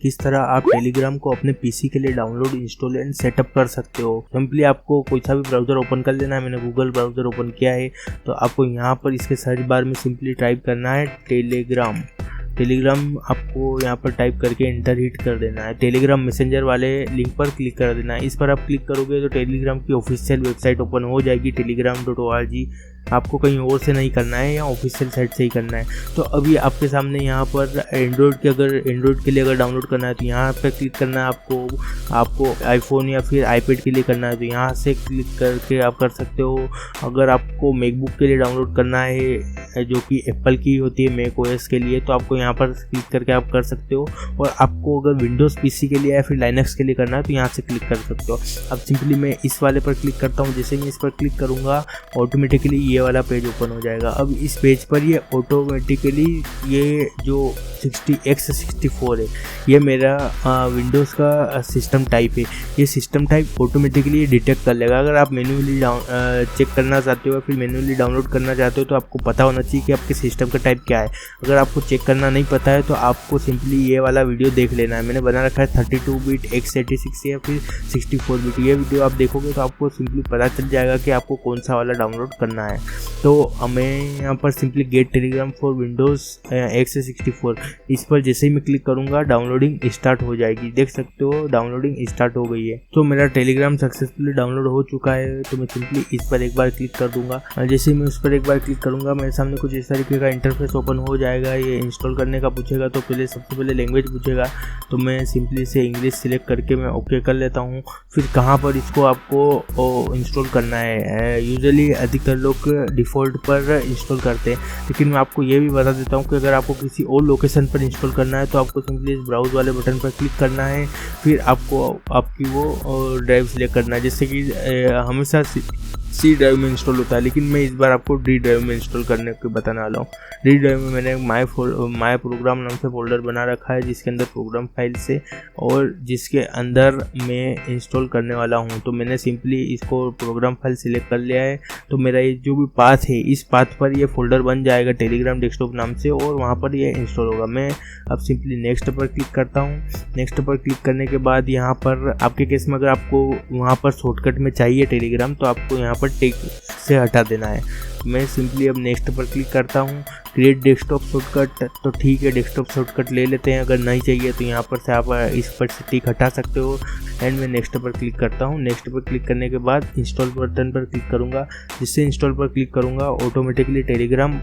किस तरह आप टेलीग्राम को अपने पीसी के लिए डाउनलोड, इंस्टॉल एंड सेटअप कर सकते हो। सिंपली आपको कोई सा भी ब्राउज़र ओपन कर लेना है। मैंने गूगल ब्राउज़र ओपन किया है, तो आपको यहाँ पर इसके सर्च बार में सिंपली टाइप करना है टेलीग्राम। आपको यहाँ पर टाइप करके एंटर हिट कर देना है। टेलीग्राम मैसेंजर वाले लिंक पर क्लिक कर देना है। इस पर आप क्लिक करोगे तो टेलीग्राम की ऑफिशियल वेबसाइट ओपन हो जाएगी, telegram.org। आपको कहीं और से नहीं करना है या ऑफिशियल साइट से ही करना है। तो अभी आपके सामने यहाँ पर एंड्रॉयड के लिए अगर डाउनलोड करना है तो यहाँ पर क्लिक करना है। आपको आईफोन या फिर आईपैड के लिए करना है तो यहाँ से क्लिक करके आप कर सकते हो। अगर आपको मैकबुक के लिए डाउनलोड करना है जो कि एप्पल की होती है मैक ओएस के लिए, तो आपको यहाँ पर क्लिक करके आप कर सकते हो। और आपको अगर विंडोज़ पीसी के लिए या फिर लाइनक्स के लिए करना है तो यहाँ से क्लिक कर सकते हो। अब सिंपली मैं इस वाले पर क्लिक करता हूँ। जैसे मैं इस पर क्लिक करूँगा ऑटोमेटिकली ये वाला पेज ओपन हो जाएगा। अब इस पेज पर ये ऑटोमेटिकली ये जो 60x64 है ये मेरा विंडोज़ का सिस्टम टाइप है। ये सिस्टम टाइप ऑटोमेटिकली डिटेक्ट कर लेगा। अगर आप मैन्युअली चेक करना चाहते हो या फिर मैन्युअली डाउनलोड करना चाहते हो तो आपको पता होना चाहिए कि आपके सिस्टम का टाइप क्या है। अगर आपको चेक करना नहीं पता है तो आपको सिंपली ये वाला वीडियो देख लेना है। मैंने बना रखा है 32 बिट x86 या फिर 64 बिट। ये वीडियो आप देखोगे तो आपको सिंपली पता चल जाएगा कि आपको कौन सा वाला डाउनलोड करना है। तो मैं यहाँ पर simply get Telegram for Windows x64 इस पर जैसे ही मैं क्लिक करूँगा डाउनलोडिंग स्टार्ट हो जाएगी। देख सकते हो डाउनलोडिंग स्टार्ट हो गई है। तो मेरा टेलीग्राम सक्सेसफुली डाउनलोड हो चुका है। तो मैं सिंपली इस पर एक बार क्लिक कर दूंगा। जैसे ही मैं उस पर एक बार क्लिक करूँगा मेरे सामने कुछ इस तरीके का इंटरफेस ओपन हो जाएगा। ये इंस्टॉल करने का पूछेगा तो सबसे पहले लैंग्वेज पूछेगा, तो मैं सिंपली से इंग्लिश सिलेक्ट करके मैं ओके कर लेता हूँ। फिर कहाँ पर इसको आपको इंस्टॉल करना है। यूजुअली अधिकतर लोग डिफ़ॉल्ट पर इंस्टॉल करते हैं, लेकिन मैं आपको ये भी बता देता हूँ कि अगर आपको किसी और लोकेशन पर इंस्टॉल करना है तो आपको सिंपली इस ब्राउज़ वाले बटन पर क्लिक करना है। फिर आपको आपकी वो ड्राइव सिलेक्ट करना है। जैसे कि हमेशा सी ड्राइव में इंस्टॉल होता है, लेकिन मैं इस बार आपको डी ड्राइव में इंस्टॉल करने को बताने वाला हूँ। डी ड्राइव में मैंने माय प्रोग्राम नाम से फोल्डर बना रखा है जिसके अंदर प्रोग्राम फाइल से और जिसके अंदर मैं इंस्टॉल करने वाला हूँ। तो मैंने सिंपली इसको प्रोग्राम फाइल सिलेक्ट कर लिया है। तो मेरा ये जो भी पाथ है इस पाथ पर ये फोल्डर बन जाएगा टेलीग्राम डेस्कटॉप नाम से और वहाँ पर ये इंस्टॉल होगा। मैं अब सिंपली नेक्स्ट पर क्लिक करता हूँ। नेक्स्ट पर क्लिक करने के बाद यहाँ पर आपके केस में अगर आपको वहाँ पर शॉर्टकट में चाहिए टेलीग्राम तो आपको यहाँ पर टेक से हटा देना है। मैं सिंपली अब नेक्स्ट पर क्लिक करता हूँ। क्रिएट डेस्कटॉप शॉर्टकट, तो ठीक है डेस्कटॉप शॉर्टकट ले लेते हैं। अगर नहीं चाहिए तो यहाँ पर से आप इस पर से टिक हटा सकते हो। एंड मैं नेक्स्ट पर क्लिक करता हूँ। नेक्स्ट पर क्लिक करने के बाद इंस्टॉल बटन पर क्लिक करूँगा। जिससे इंस्टॉल पर क्लिक करूँगा ऑटोमेटिकली टेलीग्राम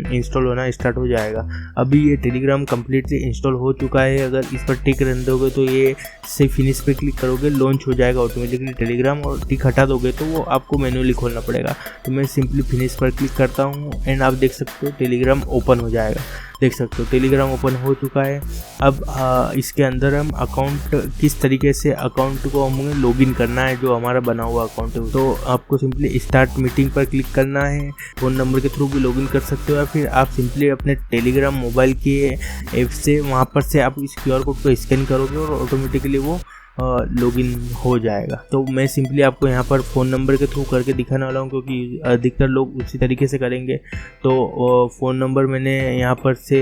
इंस्टॉल होना स्टार्ट हो जाएगा। अभी ये टेलीग्राम कम्प्लीटली इंस्टॉल हो चुका है। अगर इस पर टिक रन दोगे तो ये से फिनिश पे क्लिक करोगे लॉन्च हो जाएगा ऑटोमेटिकली टेलीग्राम, और टिक हटा दोगे तो वो आपको मैन्युअली खोलना पड़ेगा। तो मैं सिंपली फिनिश पर क्लिक करता हूँ एंड आप देख सकते हो टेलीग्राम ओपन हो जाएगा। देख सकते हो टेलीग्राम ओपन हो चुका है। अब इसके अंदर हम अकाउंट किस तरीके से अकाउंट को हमें लॉगिन करना है जो हमारा बना हुआ अकाउंट है। तो आपको सिंपली स्टार्ट मीटिंग पर क्लिक करना है। फ़ोन नंबर के थ्रू भी लॉगिन कर सकते हो या फिर आप सिंपली अपने टेलीग्राम मोबाइल के ऐप से वहाँ पर से आप इस QR कोड को स्कैन करोगे और ऑटोमेटिकली वो लॉगिन हो जाएगा। तो मैं सिंपली आपको यहाँ पर फ़ोन नंबर के थ्रू करके दिखाने वाला हूँ क्योंकि अधिकतर लोग उसी तरीके से करेंगे। तो फ़ोन नंबर मैंने यहाँ पर से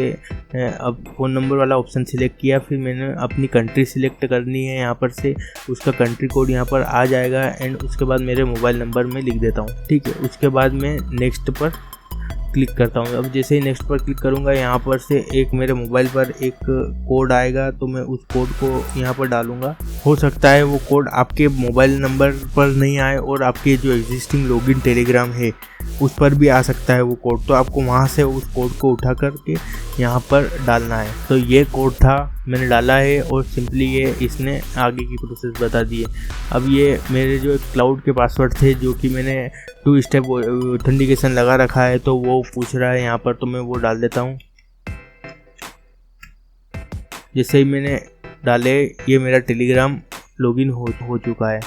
अब फ़ोन नंबर वाला ऑप्शन सिलेक्ट किया। फिर मैंने अपनी कंट्री सिलेक्ट करनी है। यहाँ पर से उसका कंट्री कोड यहाँ पर आ जाएगा एंड उसके बाद मेरे मोबाइल नंबर में लिख देता हूँ। ठीक है, उसके बाद मैं नेक्स्ट पर क्लिक करता हूँ। अब जैसे ही नेक्स्ट पर क्लिक करूँगा यहाँ पर से एक मेरे मोबाइल पर एक कोड आएगा, तो मैं उस कोड को यहाँ पर डालूँगा। हो सकता है वो कोड आपके मोबाइल नंबर पर नहीं आए और आपके जो एग्जिस्टिंग लॉगिन टेलीग्राम है उस पर भी आ सकता है वो कोड। तो आपको वहाँ से उस कोड को उठा करके यहाँ पर डालना है। तो ये कोड था, मैंने डाला है और सिंपली ये इसने आगे की प्रोसेस बता दी है। अब ये मेरे जो क्लाउड के पासवर्ड थे जो कि मैंने 2 स्टेप ऑथेंटिकेशन लगा रखा है तो वो पूछ रहा है यहाँ पर, तो मैं वो डाल देता हूँ। जैसे ही मैंने डाले ये मेरा टेलीग्राम लॉगिन हो चुका है।